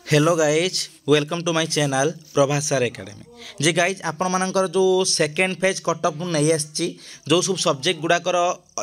Hello guys welcome to my channel Prabhas sir academy ji guys आपण मानकर जो सेकेंड फेज कटअप नहीं आसी जो सब सब्जेक्ट गुड़ाकर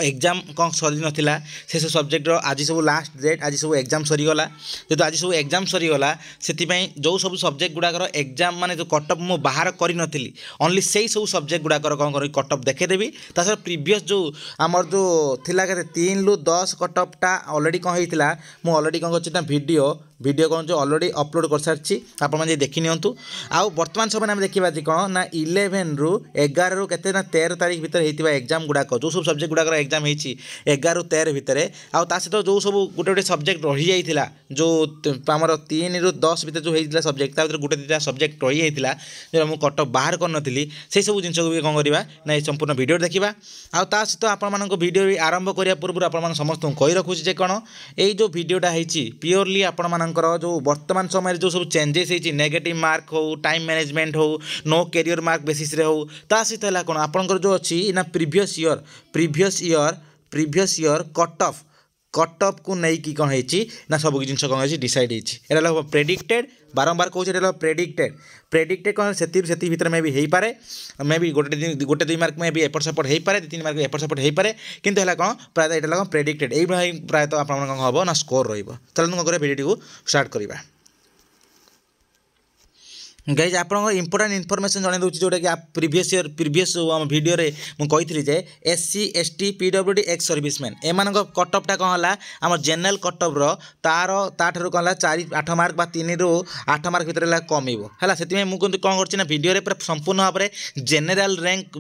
एग्जाम कौन सरी नाला से सब सब्जेक्ट आज सब लास्ट डेट आज सब एग्जाम सरीगला जेहतु आज सब एग्जाम सरीगला से जो सब सब्जेक्ट गुड़ाकर एग्जाम माने जो कटअप मु बाहर करी नथिली ओनली से सब सब्जेक्ट गुड़ाकर कौन कर कटअप देखेदेवी तार प्रीवियस जो आमर जो थिला के 3 ରୁ 10 कटअपटा अलरेडी कौन होता मुझे अलरेडी कौन कर वीडियो कौन जो अलरेडी अपलोड कर सारी आपने देखी नियंतु आउ वर्तमान समय आम देखा कौन ना 11 ରୁ 11 ରୁ केते ना 13 तारीख भितर होता एग्जाम गुड़ाक जो सब सब्जेक्ट गुड़ाक एग्जाम होती 11 ରୁ 13 भितर आउ ता सहित जो सब गोटे गोटे सब्जेक्ट रही जाइथिला जो आमर 3 ରୁ 10 भितर जो होता सब्जेक्ट ता गोटे दुटा सब्जेक्ट रही जाइथिला जो मुझे कटअप बाहर करनी से सब जिन को कौन करवा ना संपूर्ण वीडियो देखा आउ ता सहित आपण वीडियो आरंभ करने पूर्व आप समस्त कही रखुचे कौन यही जो वीडियोटा होती प्योरली आपण जो वर्तमान समय जो सब चेंजेस होती नेगेटिव मार्क हो टाइम मैनेजमेंट हो नो कैरियर मार्क बेसिस रे हो ता सहित है कौन आपंकर जो अच्छी ना प्रीवियस ईयर कटअप को नहीं कौन होती ना सब जिन कौन होती डिसाइड होती प्रेडिक्टेड बारंबार कौन प्रेडिक्टेड कौन से भर मे भी हो पारे मे भी गोटे 2 मार्क में भी एपट सेपट हो पारे 2-3 मार्क एपट सेपट हो पारे किंतु है कौन प्रायतः यहाँ कौन प्रेडिक्टेड यही प्रायतः आप हम ना स्कोर रहा कौन वीडियो को स्टार्ट करवा गाइज आप इंपोर्टाट इनफर्मेशन जन दूसरी जोटा कि आप प्रीवियस आम वीडियो मुझे जे SC ST PWD ex serviceman एम कटअपटा कौन है आम जेनेल कटअप्र तार कौन है 4-8 मार्क 3 ରୁ 8 मार्क भितर कमिबो है से मुझे कौन कर वीडियो पूरा संपूर्ण भाव में जेनेल रैंक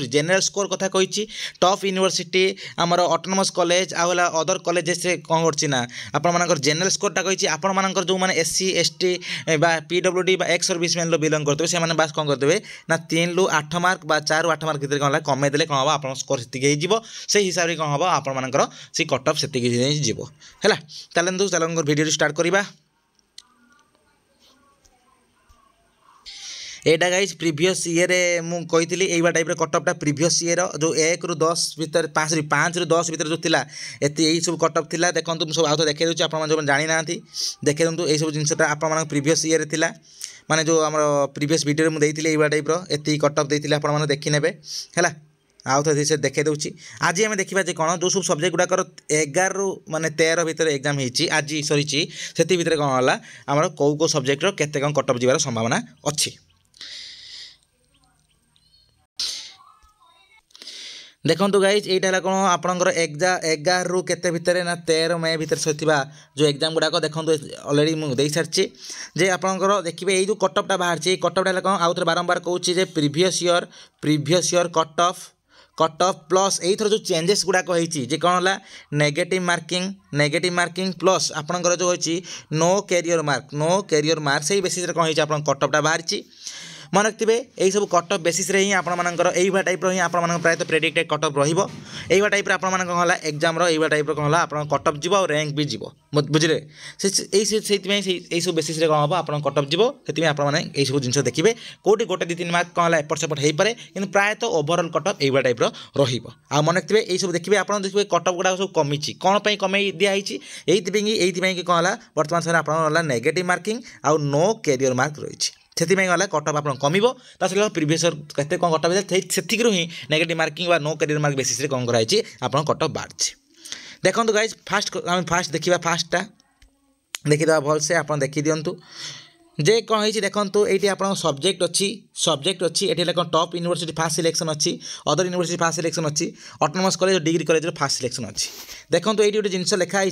जेनेल स्कोर कथा कही टॉप यूनिवर्सिटी आमर ऑटोनोमस कॉलेज आउला अदर कॉलेजेस कौन करना आपर जेनेल स्कोरटा कही आपर जो मैंने SC ST PWD ex serviceman belong करते से बास कौन करते ना 3 ରୁ 8 मार्क 4 ରୁ 8 मार्क भितर कौन कमेदेले कौन हम आप स्कोर से से हिसाब से कौन हम आपर से कटअप से है चलते वीडियो स्टार्ट करवा एटा गाइज प्रीवियस ईयर मुझे यही टाइप कटअपटा प्रीवियस ईयर जो 1 ରୁ 10 भितर 5 ରୁ 10 भितर जो थिला यही सब कटअप थिला देखो सब आउ देखा दूसरी आप जो जानी ना देखे दिखाँ यही सब जिनसा आप प्रीवियस ईयर थिला माने जो आम प्रीवियस वीडियो मुझे यही टाइप ये कटअप देते आप देखी ने है आउ थे से देखे दूसरी आज आम देखा कौन जो सब सब्जेक्ट गुड़ाकर 11 ରୁ माने 13 भितर एग्जाम होती आज सरी से भितर कौन है आम कौ सब्जेक्टर केते कौन कटअप जीवार संभावना अच्छी देखो गाइज यहाँ कौन आपंकर 11 ରୁ केते भितर ना 13 मे भितर सहित जो एग्जाम गुड़ाक देखो अलरेडी मुझे सारी जे आपंकर देखिए ये जो कटअपटा बाहर कटअपटा कौन आउ थे बारंबार कहूँ प्रीवियस ईयर कटअप प्लस यही थर जो चेंजेस गुड़ाक होती कौन है नेगेटिव मार्किंग प्लस आपंकर जो होती नो कैरियर मार्क से बेसिस कौन होती कटअपटा बाहरी मन रखिए यही सब कटअप बेसिस ही आपर यही टाइप ही आप प्रायतः प्रेडिक्टेड कटअप रही टाइप कौन है एग्जाम यही टाइप कौन है आप कटअप जीव और रैंक भी जीव बुझे से सब बेसिस कौन हम आप कटअप जीव से आपने सब जिन देखिए कौटी गोटे 2-3 मार्क कौन है एपट सेपट हो पाए कि प्रायतः ओभरअल कटअप यही टाइप रहा मन रखिए यही सब देखिए आप देखिए कटअप गुड़ा सब कमी कौन पर कमे दिखाई यही कौन है बर्तमान समय आप नेगेटिव मार्किंग आउ नो कैरियर मार्क रही से गला कटअप आप कमिबो प्रीवियस केते कौन कटअप से ही नेगेटिव मार्किंग व नो कैरियर मार्क बेसिस कौन कराई आप कटअप बाहर देखो गाइज फास्ट देखा फास्टा देखीद भल से आप देखी दिंतु जे कौन है देखो ये आप सब्जेक्ट अच्छी ये कौन टॉप यूनिवर्सिटी फास्ट सिलेक्शन अच्छी अदर यूनिवर्सिटी फास्ट सिलेक्शन अच्छी autonomous college degree college fast selection अच्छी देखो ये गोटे जिन लिखाई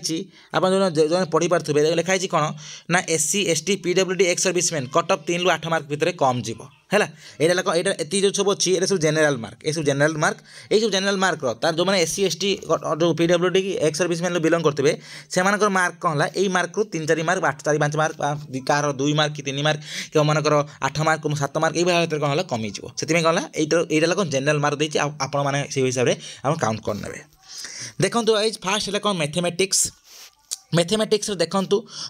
आप जो पढ़ी पारे लिखाई कौन ना SC ST PWD ex serviceman cutoff 3 ରୁ 8 मार्क भितर कम जीव है यहाँ जो सब अच्छी ये सब जेनेल मार्क ये सब जेनेल मार्क तार जो मैंने SC ST जो PWD एक्स सर्विसमैन बिलंग करते से मार्क कौन है यही मार्क रू 3-4 मार्क 4-5 मार्क कह 2 मार्क कि 3 मार्क कि मानकर 8 मार्क 7 मार्क ये कौन है कमिज से कौन है यहाँ कौन जेनेल मार्क देती आप हिसाब से आप काउंट कर देखो फास्ट है कौन मैथमेटिक्स मैथमेटिक्स देखु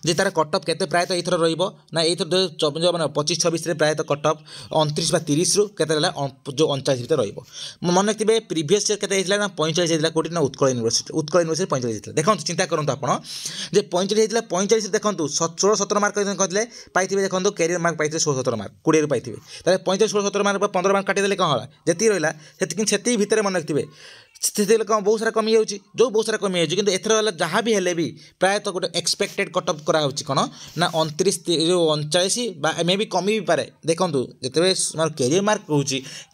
जे तार कटअफ केते प्रायतः एथर रहिबो ना एथर जो मैंने 25-26 रे प्रायतः कटअफ 29 बा 30 रु केते जो 39 भीतर रहिबो मन रखिबे प्रीवियस ईयर केते हेतला ना 45 हेतला कोटी ना उत्कल यूनिवर्सिटी 45 हेतला देखंतु चिंता करंतु आपण जे 45 हेतला 45 देखंतु 16-17 मार्क कहले पाइथिबे देखंतु कैरियर मार्क पाइथिबे 16-17 मार्क 20 रु पाइथिबे ताले 45-16-17 मार्क 15 मार्क काटी देले कोन होला जेती रहला सेति भीतर मन रखिबे स्थिति कम बहुत सारा कमी जाऊँगी जो बहुत सारा कमी जाऊँगी एथर जहाँ भी हेले भी प्रायतः गोटे एक्सपेक्टेड कटअप कराऊँ कौन ना 29 जो 39 मे भी कमी भी पारे देखूँ जिते कैरियर मार्क कहूँ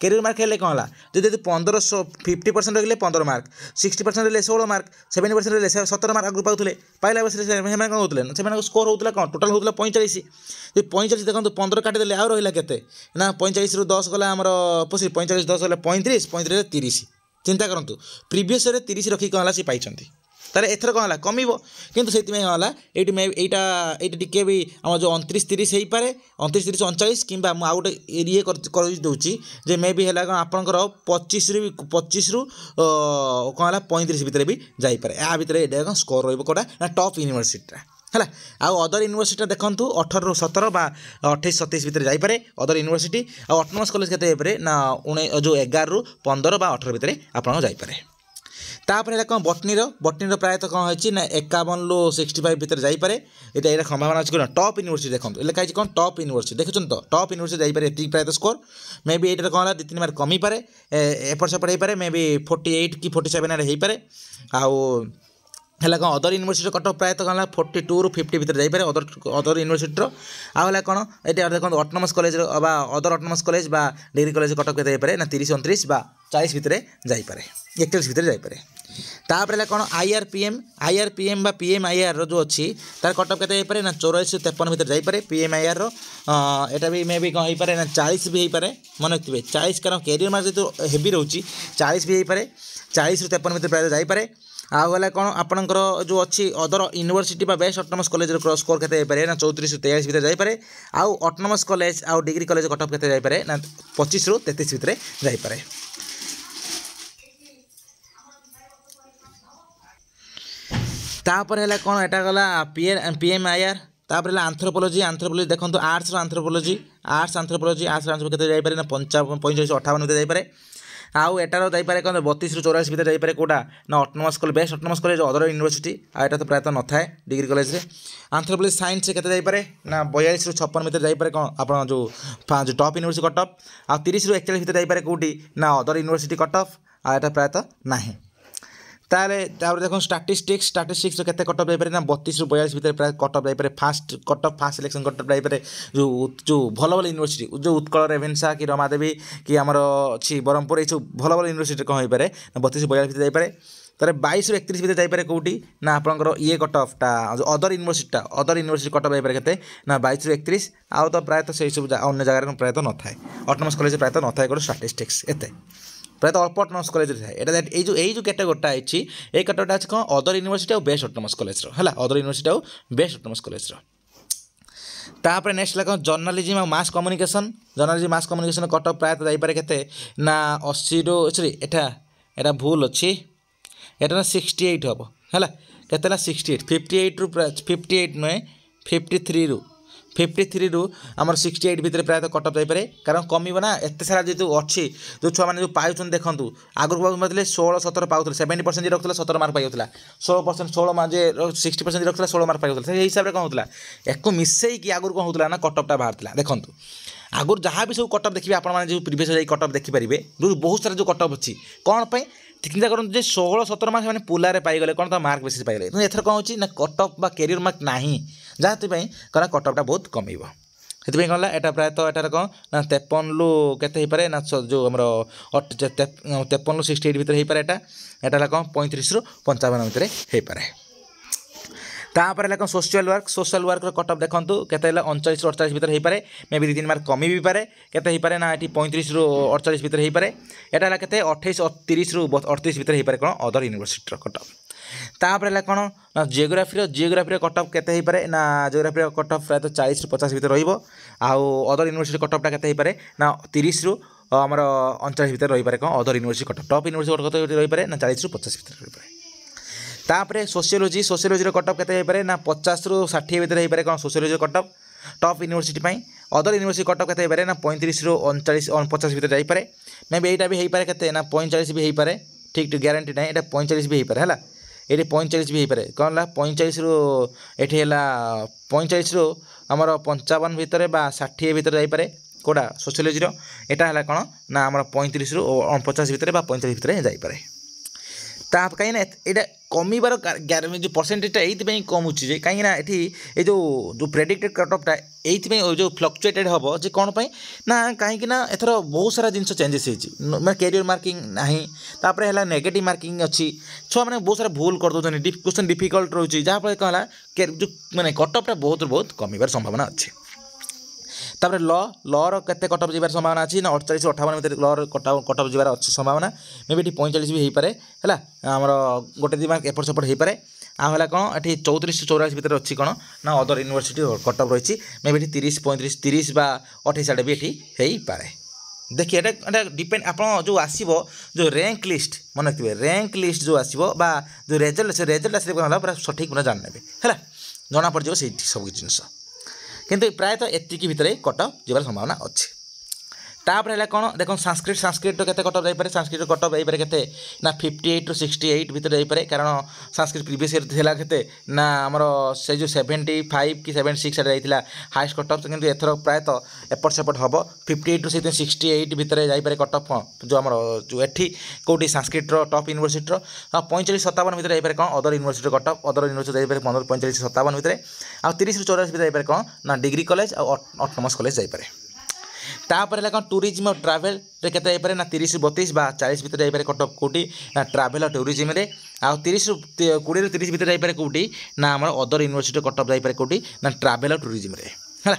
कैरियर मार्क हेल्ले कौन है जब 50% रहिले 15 मार्क 60% रहिले 16 मार्क 70% रहिले 17 मार्क आगु पाते पाइला बस कौन होते स्कोर होता कौन टोटाल होता 45 45 देखो 15 काटिदेले आउ रहा के ना 45 रु 10 गला आमर 45 10 गला 35 35 30 चिंता करूँ प्रीवियस ईयर 30 रखी कौन है सी पाई तारे एथर कौन है कम कितु से कौन है ये टी भी आम जो 29-30 हो पारे 29-30 39 कि आउ गोटे ये कर दूसरी जे मे भी है कौन आपंकर 25 रु कौन है 35 भितर भी जापे या भितर ये स्कोर रोटा ना टॉप यूनिवर्सिटी है आउ अदर यूनिवर्सिटी देखूँ 18 रु 17 बा 28-27 भितर जापे अदर यूनिवर्सिटी आउ ऑटोनोमस कॉलेज के ना जो 11 रु 15 बा 18 भितर आपन जापे तापर है कौन बटनी प्रायतः कौन होती ना 51 रु 65 भितर जापे यहाँ संभावना अच्छी कौन टॉप यूनिवर्सिटी देखो लिखाई कौन टॉप यूनिवर्सिटी देखुन तो टॉप यूनिवर्सिटी जापे ये प्रायतः स्कोर मे भी ये कौन है 2-3 मार्क कमी पारे एपट सेपट हो पारे मे भी 48 कि 47 आड़े हो पारे आउ है कौन अदर यूनिवर्सिटी कटअफ प्रायतः कौन है 42 रु 50 भितर जापे अदर यूनिवर्सिटी आउ है कौन ये देखो autonomous college other autonomous college बा डिग्री कॉलेज कटअफ के ना 30-29 बा 40 भितर जापे 41 भितर जापे तापर है कौन आईआरपीएम बा पीएमआईआर जो अच्छी तार कटअफ के ना 84-53 भितर जापे पीएमआईआर एटा भी मे भी कौन हो पारे ना 40 भी हो पारे मन रखिए 40 कारण कैरियर मार्क जो हेवी रोचे 40 भी हो पारे 40 रु 53 भितर प्राय जापे आउ है कौन आपंकर जो अच्छी other university best autonomous college score के ना 34 रु 43 भितर जापे आउ ऑटोनोमस कॉलेज आउ डिग्री कॉलेज कटअफ के जापे ना 25 रु 33 भितर जापे तापर है कौन एटा गला पीएमआईआर तापर है आंथ्रोपोलॉजी देखो आर्ट्स आंथ्रोपोलॉजी के जापे ना 45-58 भितर जापे आउ एटार जापे कौन 32 रु 84 भितर जापे कौटा ना autonomous college best autonomous college other university आटा तो प्रायतः न थाए डिग्री कॉलेज रे आंथ्रोपोलॉजी साइंस के जापे ना 42 रु 56 भितर जापे कौन आप जो टॉप यूनिवर्सिटी कटअफ आ 30 रु 41 भितर जापे कौटी ना अदर यूनिवर्सिटी कटअफ आटा प्रायतः ना ताले देखो स्टाटिस्टिक्स के कटअफ जापे ना 32 रु 42 भितर प्राय कटअफ जापे फास्ट सिलेक्शन कटअफ जापे जो भल भल यूनिवर्सिटी जो उत्कल रेभेन्सा कि रमादेवी कि आमर अच्छी ब्रह्मपुर ये भल भल यूनिवर्सिटी कौन हो पाए ना 32 रु 42 भितर जापे तार 22 रु 31 भितर जापे कौटी ना आपंकर ये कटअफटा जो अदर यूनिवर्सिटी कटअफ जापे के ना 22 रु 31 आउ तो प्रायतः से सब अन्य जगह प्रायतः न थाए ऑटोनोमस कॉलेज प्रायतः न थाए गोटे स्टाटिस्टिक्स एत प्रायतः अल्प ऑटोनोमस कॉलेज थाए ये कैटेगोरीटा अच्छी ये कैटेगोरीटा अच्छी कौन अदर यूनिवर्सिटी और बेस्ट ऑटोनोमस कॉलेज है अदर यूनिवर्सिटी और बेस्ट ऑटोनोमस कॉलेज तापर नेक्स्ट कौन जर्नालिज्म और मास कम्युनिकेशन कटअफ प्रायतः जापे के ना 80 रु सॉरी एटा भूल अच्छी एटा 68 हम है के 68 58 रु 58 नुहे 53 रु आमर 68 भितर प्रायतः कटअफ जापे कारण कम ना एत सारा जो अच्छी जो छुआ मैंने जो पाँच देखूँ आगुरी पाते 16-17 पाते 70% रखा 17 मार्क पाई 16% 60% रखा 16 मार्क पाई से हिसाब से कौन होता एक मिसई आगुरी कौन होता ना कटअफटा बाहर देखूँ आगुरी जहाँ भी सब कटअफ देखिए आपने प्रीवियस कटअफ देखिपारे जो बहुत सारा जो कटअफ अच्छी कौन पर चिंता करूँ 16-17 मार्क मैंने पुलारे पाइगले कौन तो मार्क बेसिस पाइगले तो एथर कौन हो कटअफ बा कैरियर मार्क ना जहाँ कौन कटअफटा बहुत कम से कौन है प्रायतः एटार कौन ना 53 रु के ना जो आम 53 रु 68 भितर हो पाए एटा कौन 35 रु 55 भितर हो पाए तापर है कौन सोशल वर्क कटअफ देखूँ के 39 रु 48 भितर हो पाए मे भी 2-3 मार्क कमी भी पारे के पारे ना ये 35 रु 48 भितर हो पाए यहाँ के 28-30 रु 38 भितर हो पाए कौन अदर यूनिवर्सिटी कटअफ तापर है कौन ना जियोग्राफी कटअफ के पारे ना जियोग्राफी कटअफ प्रायतः 40 रु 50 भितर आउ अदर यूनिवर्सिटी कटअफटा के पारे ना 30 रु आमर 39 भितर रही पारे कौन other university cutoff top university रही पारे ना 40 रु 50 भितर रही पारे तापर सोशियोलोजी सोशियोलोजी कटअप केते होइपारे ना 50 रु 60 भितर होइपारे कोन सोशियोलोजी कटअप टॉप यूनिवर्सिटी पई अदर यूनिवर्सिटी कटअप केते होइपारे ना 35 रु 39 50 भितर जाई पारे मे बी एटा भी होइपारे केते ना 45 भी होइपारे ठीक ठीक गारंटी नहीं एटा 45 भी होइपारे हला ये 45 भी होइपारे कोन ला 45 रु एठी हला 45 रु हमर 55 भितर बा 60 भितर जाई पारे कोडा सोशियोलोजी रो एटा हला कोन ना हमर 35 रु 49 भितर बा 45 भितर जाई पारे ता कहीं ना ये कमिबार जो परसेंटेजटा ये कमुची जे कहीं ये जो प्रेडिक्टेड कटअपटा ये जो फ्लक्चुएटेड हम जे कौन पाई ना कहीं ना एथर बहुत सारा जिन चेंजेस होती कैरियर मार्किंग ना है नेगेटिव मार्किंग अच्छी छुआ मैंने बहुत सारा भूल कर दौरान क्वेश्चन डिफिकल्ट रोचे जहाँफल कौन है जो मैंने कटअपटा बहुत बहुत कमिबार संभावना अच्छी तापर लर केते कटअप जीवार संभावना अच्छी ना 48 58 भितर लर कटअप जीवार अच्छी संभावना मे बी 45 भी हो पारे है आमर गोटे दी मार्क एपट सेपट हो पारे आला कौन ये 34 से 84 भितर अच्छी कौन ना अदर यूनिवर्सिटी कटअप रही मे बी 30 35 30 बा 28 आड़े भी ये हो पारे देखिए एटा डिपेंड आप जो आसो जो रैंक लिस्ट मन रखिए रैंक लिस्ट जो आसो जो रेजल्ट से रेजल्ट आस पूरा सठिक पूरा जान है जना पड़ जाए सब जिनस किंतु प्रायतः एतिकी भितर कटअप जीवार संभावना अच्छी तापर है कौन देख संस्कृत केते कटअप जाइए संस्कृत कटअप जाइए केते ना 58 टू 68 भितर जाइए कारण संस्कृत प्रीवियस ईयर थिला केते ना हमर से जो 75 कि 76 आड़े जाइथिला हाईएस्ट कटअप किंतु एथर प्रायतः एपट सेपट हम 58 टू 68 भितर जाइए कटअप जो हमर जो एठी कोटी संस्कृत टॉप यूनिवर्सिटी 45 57 भितर जाइए कौन other university cutoff other university जाइए 15 45 57 भितर आ 30 ରୁ 84 भितर जाइए कौन ना डिग्री कॉलेज और ऑटोनोमस कॉलेज जाइए तापर है कौन टूरिज्म और ट्रावेल रे केते जाइए ना 30 ରୁ 32 बा 40 भितर जाइए कटअप कोटी ना ट्रावेल और टूरिज्म रे आ 30 ରୁ 20 ରୁ 30 भितर जाइए कोटी ना हमर अदर यूनिवर्सिटी कटअप जाइए कोटी ना ट्रावेल और टूरिज्म रे है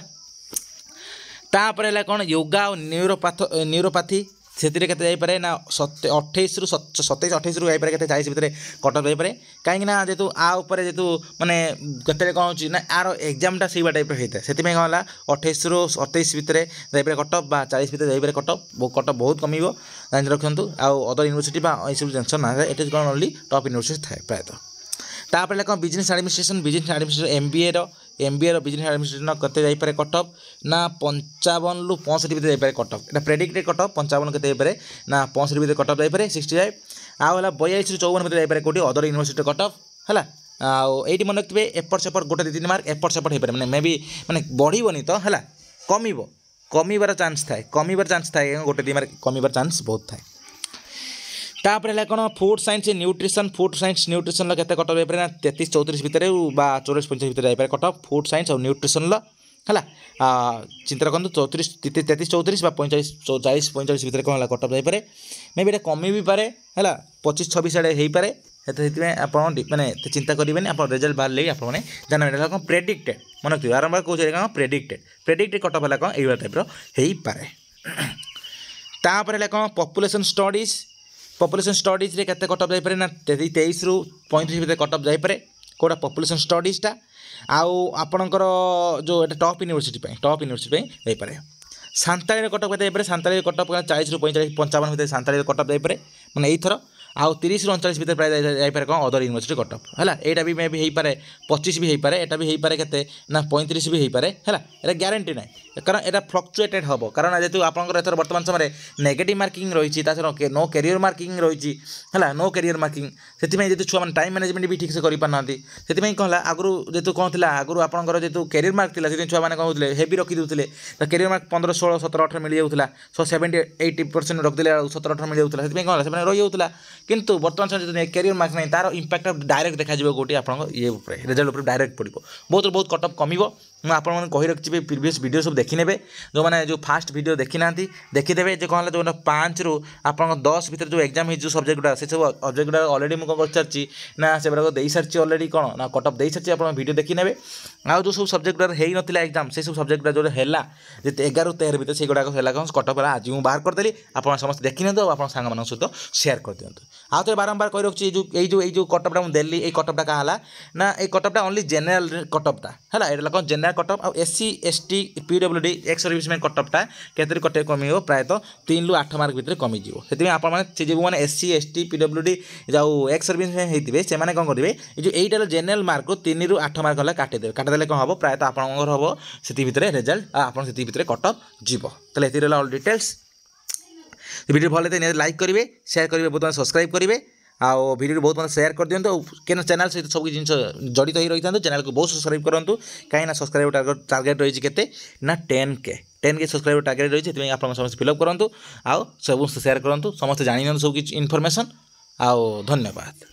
तापर है कौन योगा और न्यूरोपैथी से जाइए ना 28 ରୁ 27 28 ରୁ जाइए के 40 भितर कटअप जाइए कहीं जेतु आपर जेतु माने केते कौन हो ना आर एग्जामटा से टाइप होता है से कौन है 28 ରୁ 28 भितर जाइए कटअप बा 40 भितर जाइए कटअप बहुत कम जान रखु आउ अदर यूनिवर्सिटी ये सब टेंशन ना इट इज कौन ओनली टॉप यूनिवर्सिटी थाए प्रायतः तापर कौन business administration MBA business administration केते जाइए कटअप ना 55 ରୁ 65 भितर जाइए कटअप एटा प्रेडिक्टेड कटअप 55 केते जाइए ना 65 भितर कटअप जाइए 65 आउ 42 ରୁ 54 भितर जाइए कोटी अदर यूनिवर्सिटी कटअप है आईटी मन रखिए एपट सेपट गोटे 2-3 मार्क एपट सेपट हो पाए मैंने मे बी मैंने बढ़ोनी तो है कमिबार चान्स थाए गोटे 2 मार्क कमिबार चान्स बहुत थाए तापर है कौन फूड साइंस न्यूट्रिशन केते कटअप जाइए ना 33 34 भितर बा 44 45 भितर जाइए कटअप फूड साइंस और न्यूट्रिशन है चिंता रखु 33 34 बा 45 40 45 भितर कौन है कटअप जाइए मे बी कमी भी पारे है 25 26 आड़े हो पारे आप मैंने चिंता करेंगे आप रिजल्ट बाहर आप जानवे कौन प्रेडिक्टेड मन रखिए आरंभ कौन प्रेडिक्टेड कटअप है कौन ये टाइप हो पारे तापर है कौन पॉपुलेशन स्टडीज रे केते कटअप जाइए ना 23 ରୁ 35 भितर कटअप जाइए कौटा पॉपुलेशन स्टडीजटा आउ आपणकर जो टॉप यूनिवर्सिटी जाइए सांताली कटअप के सांताली कटअप 40 ରୁ 55 भितर सांताली कटअप जाइए मैंने यही आउ 30 ରୁ 39 भितर प्राय जाइए कौन अदर यूनिवर्सिटी कटअप है यहाँ भी मे भी हो पारे 25 भी हो पारे यहाँ भी हो पारे के ना 35 भी हो पारे है ग्यारंटी ना कारण यहाँ फ्लक्चुएटेड हम कारण जेहतु आपंकर बर्तमान समय नेगेटिव मार्किंग रही नो कैरियर मार्किंग रही है नो कैरियर मार्किंग से छुआ मैंने टाइम मैनेजमेंट भी ठीक से करना से कौन है आगु जेहतु कौन थी आगु आपंकर जेहतु कैरियर मार्क थी छुआ मैंने कौन होते हेवी रखीदे कैरियर मार्क 15 16 17 18 मिल जाऊला 70-80% रखिदे 17 18 मिल जाऊला से कौन है रही जाऊला किंतु बर्तमान समय जो कैरियर मार्क नहीं तार इंपैक्ट डायरेक्ट देखा कौटी आप ये रिजल्ट डायरेक्ट पड़ो बहुत कटअप कम मुझे आपको कही रखी प्रीवियस वीडियो सब देखी ने जो मैंने जो फास्ट वीडियो देखी ना देखीदे जो कौन है जो 5 ରୁ आप 10 भितर जो एग्जाम जो सब्जेक्ट गुड़ा से सब सब्जेक्ट गुड़ा अलरेडी मुझे कर सारी ना से दे सारी अलरेडी कौन ना कटअप दे सारी आप वीडियो देखी ने आउ जो सब सब्जेक्ट गुड़ा हो ना एग्जाम से सब सब्जेक्ट गुड़ा जो है 11 ରୁ 13 भितर से गुड़ाक है कौन कटअप है आज मुझे बाहर करदेली आप समस्त देखी नियंतु आप सांग सहित सेयार कर दिखाँ आउ थे बारंबार कही रखी जो कटअपटा मुझे देली ये कटअपटा क्या है ना ये कटअपटा ओनली जेनेल कटअपटा है ये कौन जेनरल कटअप आ SC ST PWD ex serviceman कटअपटा केते कटे कमियो प्रायतः 3 ରୁ 8 मार्क भितर कमी जिवो सेति आपण माने जे माने एससी एसटी पीडब्ल्यूडी जाऊ एक्स सर्विसमैन हेतिबे से माने कोन करिवे ए जो एइटार जेनरल मार्क को 3 ରୁ 8 मार्क हला काटे देले कोन हबो प्रायतः आपनकर हबो सेति भितर रिजल्ट आ आपण सेति भितर कटअप जिवो तले एति रहला ऑल डिटेल्स वीडियो भल लगे लाइक करेंगे शेयर करेंगे बहुत सब्सक्राइब करेंगे आउ वीडियो बहुत मतलब शेयर कर दिंतु क्या चैनल सहित सब जिन जड़ित हो रही था चैनल को बहुत सब्सक्राइब करूँ कहीं सब्सक्राइब टार्गेट रही है ना 10K सब्सक्राइब टार्गेट रही है आप समस्त फिलअप करूँ आउ सब शेयर करूँ समस्त जानी सब किसी इनफॉरमेशन आउ धन्यवाद।